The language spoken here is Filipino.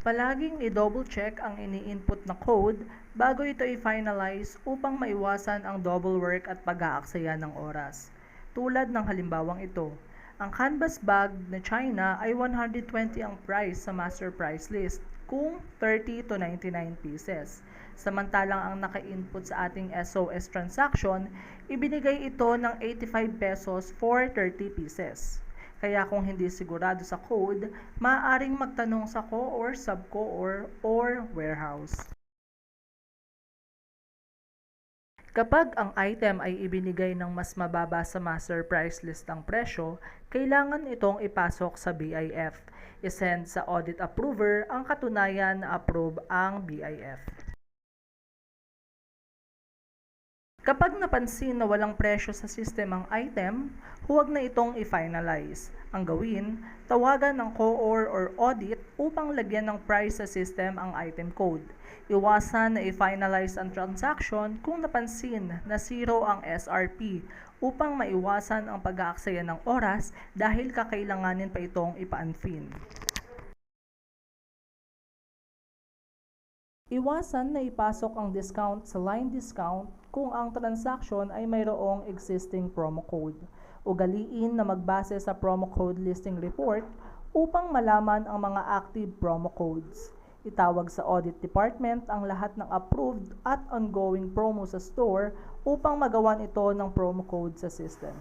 Palaging i-double check ang ini-input na code bago ito i-finalize upang maiwasan ang double work at pag-aaksaya ng oras. Tulad ng halimbawang ito, ang canvas bag na China ay 120 ang price sa master price list kung 30 to 99 pieces. Samantalang ang naka-input sa ating SOS transaction, ibinigay ito ng 85 pesos for 30 pieces. Kaya kung hindi sigurado sa code, maaaring magtanong sa co or subco or warehouse. Kapag ang item ay ibinigay ng mas mababa sa master price list ang presyo, kailangan itong ipasok sa BIF. I-send sa audit approver ang katunayan na approve ang BIF. Kapag napansin na walang presyo sa system ang item, huwag na itong i-finalize. Ang gawin, tawagan ng co-or or audit upang lagyan ng price sa system ang item code. Iwasan na i-finalize ang transaction kung napansin na 0 ang SRP upang maiwasan ang pag-aaksaya ng oras dahil kakailanganin pa itong ipa-unfin. Iwasan na ipasok ang discount sa line discount kung ang transaction ay mayroong existing promo code. Ugaliin na magbase sa promo code listing report upang malaman ang mga active promo codes. Itawag sa audit department ang lahat ng approved at ongoing promo sa store upang magawan ito ng promo code sa system.